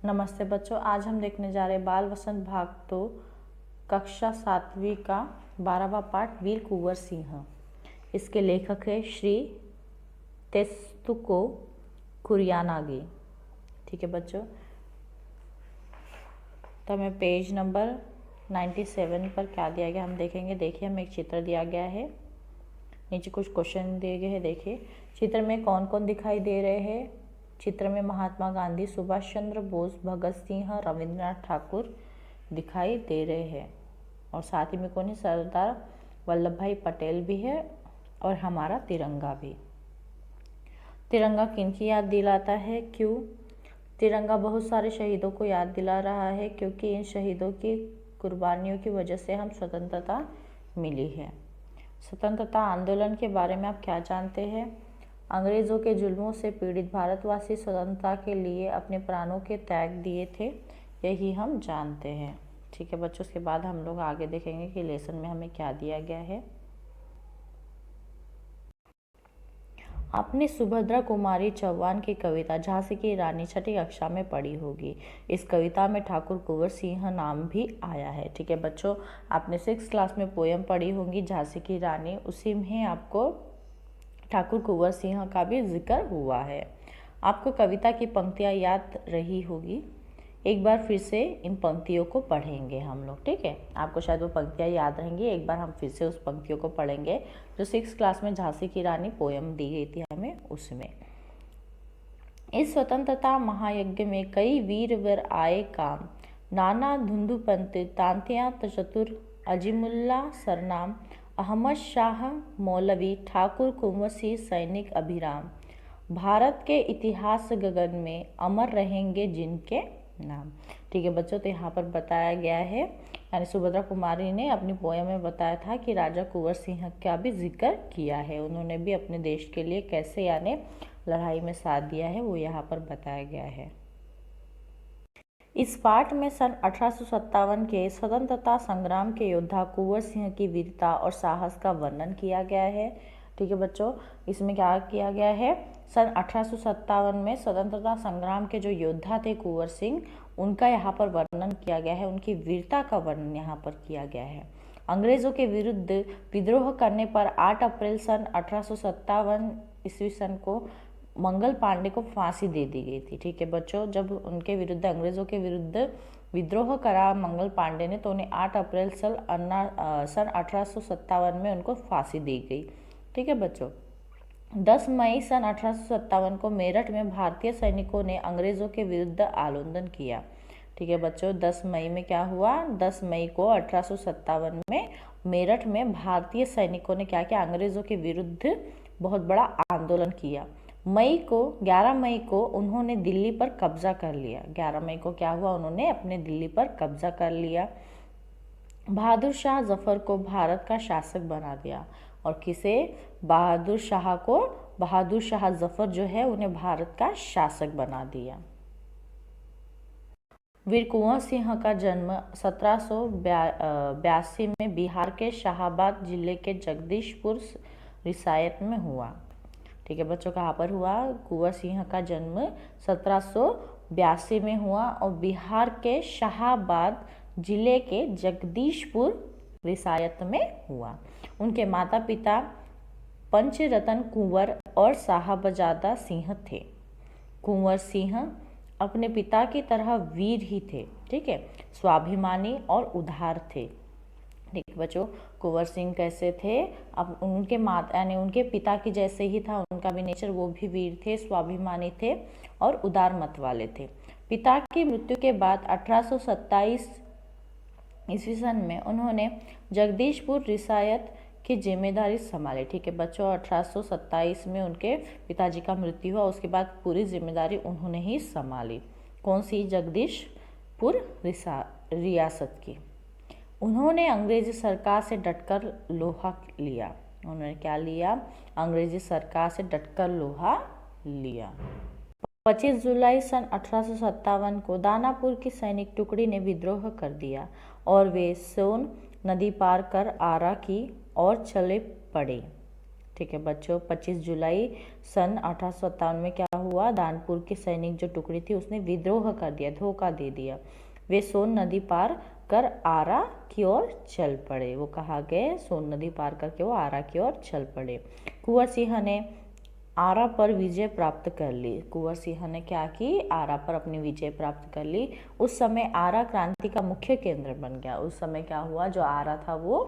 नमस्ते बच्चों, आज हम देखने जा रहे हैं बाल वसंत भाग 2 कक्षा 7वीं का 12वां पाठ वीर कुंवर सिंह। इसके लेखक है श्री तेस्तुको कुरियानागी। ठीक है बच्चों, तो हमें पेज नंबर 97 पर क्या दिया गया हम देखेंगे। देखिए, हमें एक चित्र दिया गया है, नीचे कुछ क्वेश्चन दिए गए हैं। देखिए चित्र में कौन कौन दिखाई दे रहे हैं। चित्र में महात्मा गांधी, सुभाष चंद्र बोस, भगत सिंह, रविंद्रनाथ ठाकुर दिखाई दे रहे हैं और साथ ही में कौन है, सरदार वल्लभ भाई पटेल भी है और हमारा तिरंगा भी। तिरंगा किनकी याद दिलाता है, क्यों? तिरंगा बहुत सारे शहीदों को याद दिला रहा है, क्योंकि इन शहीदों की कुर्बानियों की वजह से हम स्वतंत्रता मिली है। स्वतंत्रता आंदोलन के बारे में आप क्या जानते हैं? अंग्रेज़ों के जुल्मों से पीड़ित भारतवासी स्वतंत्रता के लिए अपने प्राणों के त्याग दिए थे, यही हम जानते हैं। ठीक है बच्चों, उसके बाद हम लोग आगे देखेंगे कि लेसन में हमें क्या दिया गया है। आपने सुभद्रा कुमारी चौहान की कविता झांसी की रानी छठी कक्षा में पढ़ी होगी। इस कविता में ठाकुर कुंवर सिंह नाम भी आया है। ठीक है बच्चों, आपने 6th क्लास में पोयम पढ़ी होंगी झांसी की रानी, उसी में आपको ठाकुर कुंवर सिंह का भी जिक्र हुआ है। आपको कविता की पंक्तियाँ याद रही होगी, एक बार फिर से इन पंक्तियों को पढ़ेंगे हम लोग। ठीक है, आपको शायद वो पंक्तियाँ याद रहेंगी, एक बार हम फिर से उस पंक्तियों को पढ़ेंगे जो 6th क्लास में झांसी की रानी पोयम दी गई थी हमें, उसमें। इस स्वतंत्रता महायज्ञ में कई वीर वर आए काम, नाना धुंधुपंत तांत्या चतुर, अजीमुल्ला सरनाम, अहमद शाह मौलवी, ठाकुर कुंवर सिंह सैनिक अभिराम, भारत के इतिहास गगन में अमर रहेंगे जिनके नाम। ठीक है बच्चों, तो यहाँ पर बताया गया है, यानी सुभद्रा कुमारी ने अपनी पोयम में बताया था कि राजा कुंवर सिंह का भी जिक्र किया है, उन्होंने भी अपने देश के लिए कैसे यानी लड़ाई में साथ दिया है, वो यहाँ पर बताया गया है। इस पाठ में सन 1857 के स्वतंत्रता संग्राम के योद्धा कुंवर सिंह की वीरता और साहस का वर्णन किया गया है। ठीक है बच्चों, इसमें क्या किया गया है, सन 1857 में स्वतंत्रता संग्राम के जो योद्धा थे कुंवर सिंह, उनका यहाँ पर वर्णन किया गया है, उनकी वीरता का वर्णन यहाँ पर किया गया है। अंग्रेजों के विरुद्ध विद्रोह करने पर 8 अप्रैल सन 1857 ईस्वी सन को मंगल पांडे को फांसी दे दी गई थी। ठीक है बच्चों, जब उनके विरुद्ध, अंग्रेजों के विरुद्ध विद्रोह करा मंगल पांडे ने, तो उन्हें 8 अप्रैल सन 1857 में उनको फांसी दी गई। ठीक है बच्चों, 10 मई सन 1857 को मेरठ में भारतीय सैनिकों ने अंग्रेजों के विरुद्ध आंदोलन किया। ठीक है बच्चों, 10 मई में क्या हुआ, 10 मई को 1857 में मेरठ में भारतीय सैनिकों ने क्या किया, अंग्रेजों के विरुद्ध बहुत बड़ा आंदोलन किया। 11 मई को उन्होंने दिल्ली पर कब्जा कर लिया। 11 मई को क्या हुआ, उन्होंने अपने दिल्ली पर कब्जा कर लिया। बहादुर शाह जफर को भारत का शासक बना दिया। और किसे, बहादुर शाह को, बहादुर शाह जफर जो है उन्हें भारत का शासक बना दिया। वीर कुंवर सिंह का जन्म 1782 में बिहार के शाहाबाद जिले के जगदीशपुर रियासत में हुआ। ठीक है बच्चों, कहाँ पर हुआ, कुंवर सिंह का जन्म 1782 में हुआ और बिहार के शाहाबाद जिले के जगदीशपुर रियासत में हुआ। उनके माता पिता पंचरतन कुंवर और साहबजादा सिंह थे। कुंवर सिंह अपने पिता की तरह वीर ही थे। ठीक है, स्वाभिमानी और उदार थे। ठीक बच्चों, कुंवर सिंह कैसे थे, अब उनके माता यानी उनके पिता की जैसे ही था उनका भी नेचर, वो भी वीर थे, स्वाभिमानी थे और उदार मत वाले थे। पिता की मृत्यु के बाद 1827 ईस्वी सन में उन्होंने जगदीशपुर रियासत की जिम्मेदारी संभाली। ठीक है बच्चों, 1827 में उनके पिताजी का मृत्यु हुआ, उसके बाद पूरी जिम्मेदारी उन्होंने ही संभाली। कौन सी, जगदीशपुर रियासत की। उन्होंने अंग्रेजी सरकार से डटकर लोहा लिया। उन्होंने क्या लिया, अंग्रेजी सरकार से डटकर लोहा लिया। 25 जुलाई सन 1857 को दानापुर की सैनिक टुकड़ी ने विद्रोह कर दिया और वे सोन नदी पार कर आरा की ओर चले पड़े। ठीक है बच्चों, 25 जुलाई सन 1857 में क्या हुआ, हुआ, दानपुर के सैनिक जो टुकड़ी थी उसने विद्रोह कर दिया, धोखा दे दिया। वे सोन नदी पार कर आरा की ओर चल पड़े। वो कहाँ गए? सोन नदी पार करके वो आरा की ओर चल पड़े। कुंवर सिंह ने आरा पर विजय प्राप्त कर ली। कुंवर सिंह ने क्या की? आरा पर अपनी विजय प्राप्त कर ली। उस समय आरा क्रांति का मुख्य केंद्र बन गया। उस समय क्या हुआ? जो आरा था वो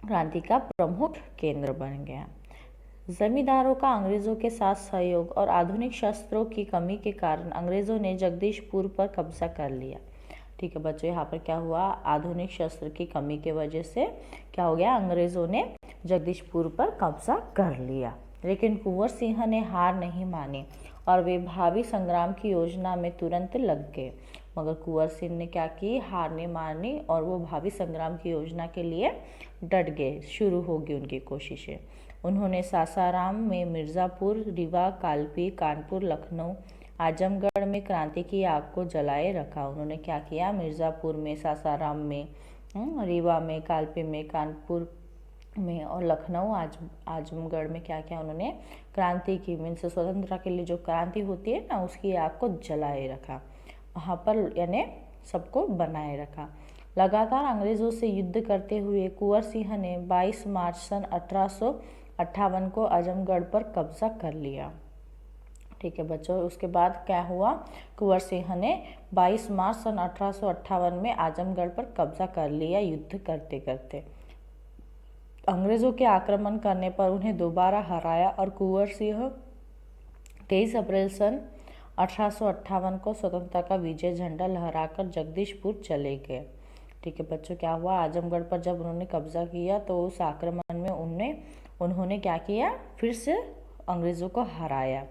क्रांति का प्रमुख केंद्र बन गया। जमींदारों का अंग्रेजों के साथ सहयोग और आधुनिक शस्त्रों की कमी के कारण अंग्रेजों ने जगदीशपुर पर कब्जा कर लिया। ठीक है बच्चों, यहाँ पर क्या हुआ? आधुनिक शस्त्र की कमी के वजह से क्या हो गया? अंग्रेजों ने जगदीशपुर पर कब्जा कर लिया। लेकिन कुंवर सिंह ने हार नहीं मानी और वे भावी संग्राम की योजना में तुरंत लग गए। मगर कुंवर सिंह ने क्या की? हार नहीं मानी और वो भावी संग्राम की योजना के लिए डट गए। शुरू होगी उनकी कोशिशें। उन्होंने सासाराम में, मिर्ज़ापुर, रीवा, कालपी, कानपुर, लखनऊ, आजमगढ़ में क्रांति की आग को जलाए रखा। उन्होंने क्या किया? मिर्ज़ापुर में, सासाराम में, रीवा में, कालपी में, कानपुर में और लखनऊ, आजमगढ़ में क्या किया? उन्होंने क्रांति की, मीन्स स्वतंत्रता के लिए जो क्रांति होती है ना, उसकी आग को जलाए रखा। वहाँ पर यानी सबको बनाए रखा। लगातार अंग्रेजों से युद्ध करते हुए कुंवर सिंह ने 22 मार्च सन 1858 को आजमगढ़ पर कब्जा कर लिया। ठीक है बच्चों, उसके बाद क्या हुआ? कुंवर सिंह ने 22 मार्च सन 1858 में आजमगढ़ पर कब्जा कर लिया युद्ध करते करते। अंग्रेजों के आक्रमण करने पर उन्हें दोबारा हराया और कुंवर सिंह 23 अप्रैल सन 1858 को स्वतंत्रता का विजय झंडा लहराकर जगदीशपुर चले गए। ठीक है बच्चों, क्या हुआ? आजमगढ़ पर जब उन्होंने कब्जा किया तो उस आक्रमण में उन्होंने क्या किया? फिर से अंग्रेजों को हराया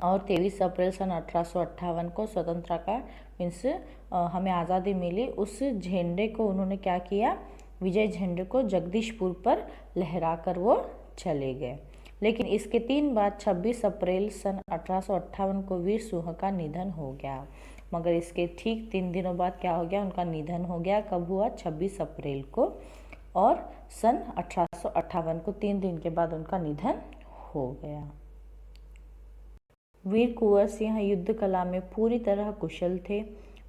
और 23 अप्रैल सन 1858 को स्वतंत्रता का मीन्स हमें आज़ादी मिली, उस झंडे को उन्होंने क्या किया? विजय झंडे को जगदीशपुर पर लहराकर वो चले गए। लेकिन इसके 3 बाद 26 अप्रैल सन 1858 को वीर सिंह का निधन हो गया। मगर इसके ठीक 3 दिनों बाद क्या हो गया? उनका निधन हो गया। कब हुआ? 26 अप्रैल को, और सन 1858 को 3 दिन के बाद उनका निधन हो गया। वीर कुंवर सिंह युद्ध कला में पूरी तरह कुशल थे।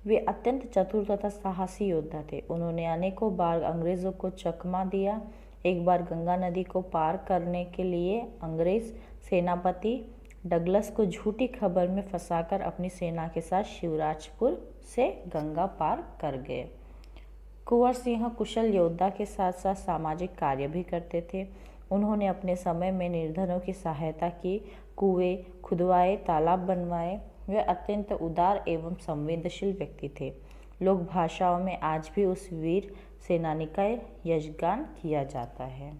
वे अत्यंत चतुर तथा साहसी योद्धा थे। उन्होंने अनेकों बार अंग्रेजों को चकमा दिया। एक बार गंगा नदी को पार करने के लिए अंग्रेज सेनापति डगलस को झूठी खबर में फंसाकर अपनी सेना के साथ शिवराजपुर से गंगा पार कर गए। कुंवर सिंह कुशल योद्धा के साथ साथ सामाजिक कार्य भी करते थे। उन्होंने अपने समय में निर्धनों की सहायता की, कुएं खुदवाए, तालाब बनवाए। वे अत्यंत उदार एवं संवेदनशील व्यक्ति थे। लोक भाषाओं में आज भी उस वीर सेनानी का यशगान किया जाता है।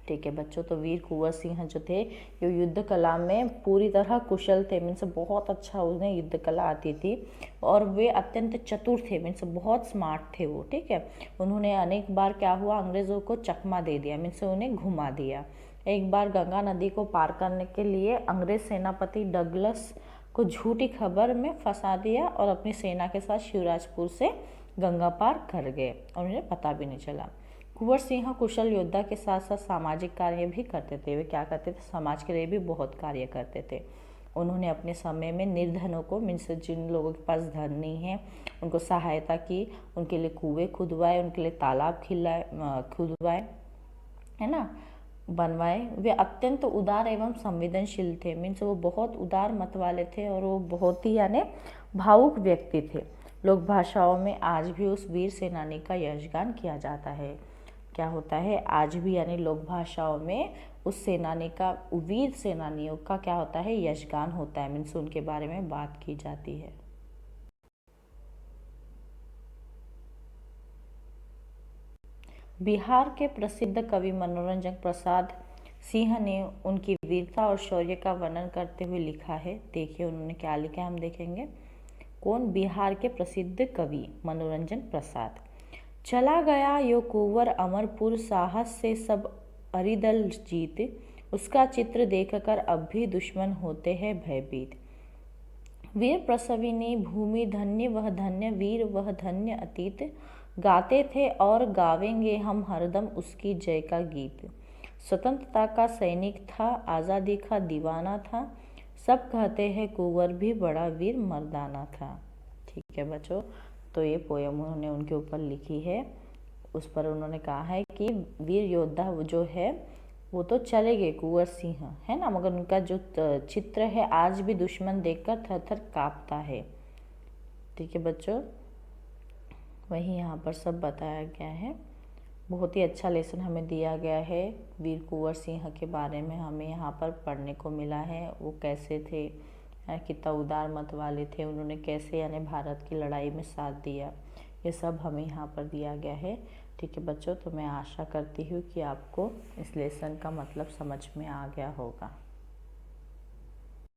ठीक है बच्चों, तो वीर कुंवर सिंह जो थे ये युद्ध कला में पूरी तरह कुशल थे। मीन्स बहुत अच्छा उन्हें युद्ध कला आती थी और वे अत्यंत चतुर थे। मीन्स बहुत स्मार्ट थे वो। ठीक है, उन्होंने अनेक बार क्या हुआ? अंग्रेजों को चकमा दे दिया, मीन्स उन्हें घुमा दिया। एक बार गंगा नदी को पार करने के लिए अंग्रेज सेनापति डगलस को झूठी खबर में फंसा दिया और अपनी सेना के साथ शिवराजपुर से गंगा पार कर गए और उन्हें पता भी नहीं चला। कुंवर सिंह कुशल योद्धा के साथ साथ सामाजिक कार्य भी करते थे। वे क्या करते थे? समाज के लिए भी बहुत कार्य करते थे। उन्होंने अपने समय में निर्धनों को, मीन्स जिन लोगों के पास धन नहीं है, उनको सहायता की, उनके लिए कुएं खुदवाए, उनके लिए तालाब खुदवाए, है ना, बनवाए। वे अत्यंत उदार एवं संवेदनशील थे। मीन्स वो बहुत उदार मत वाले थे और वो बहुत ही यानी भावुक व्यक्ति थे। लोक भाषाओं में आज भी उस वीर सेनानी का यशगान किया जाता है। क्या होता है? आज भी यानी लोक भाषाओं में उस सेनानी का, वीर सेनानियों का क्या होता है? यशगान होता है। मीन्स उनके बारे में बात की जाती है। बिहार के प्रसिद्ध कवि मनोरंजन प्रसाद सिंह ने उनकी वीरता और शौर्य का वर्णन करते हुए लिखा है। देखिए उन्होंने क्या लिखा है, हम देखेंगे। कौन? बिहार के प्रसिद्ध कवि मनोरंजन प्रसाद। चला गया यो कुंवर अमरपुर, साहस से सब अरिदल जीत, उसका चित्र देखकर अब भी दुश्मन होते हैं भयभीत। वीर प्रसविनी भूमि धन्य वह धन्य वीर वह धन्य अतीत, गाते थे और गावेंगे हम हरदम उसकी जय का गीत। स्वतंत्रता का सैनिक था, आज़ादी का दीवाना था, सब कहते हैं कुंवर भी बड़ा वीर मर्दाना था। ठीक है बच्चों, तो ये पोयम उन्होंने उनके ऊपर लिखी है। उस पर उन्होंने कहा है कि वीर योद्धा जो है वो तो चले गए कुंवर सिंह, है ना, मगर उनका जो चित्र है आज भी दुश्मन देखकर थर थर कांपता है। ठीक है बच्चों, वही यहाँ पर सब बताया गया है। बहुत ही अच्छा लेसन हमें दिया गया है। वीर कुंवर सिंह के बारे में हमें यहाँ पर पढ़ने को मिला है। वो कैसे थे, कितना उदार मत वाले थे, उन्होंने कैसे यानी भारत की लड़ाई में साथ दिया, ये सब हमें यहाँ पर दिया गया है। ठीक है बच्चों, तो मैं आशा करती हूँ कि आपको इस लेसन का मतलब समझ में आ गया होगा।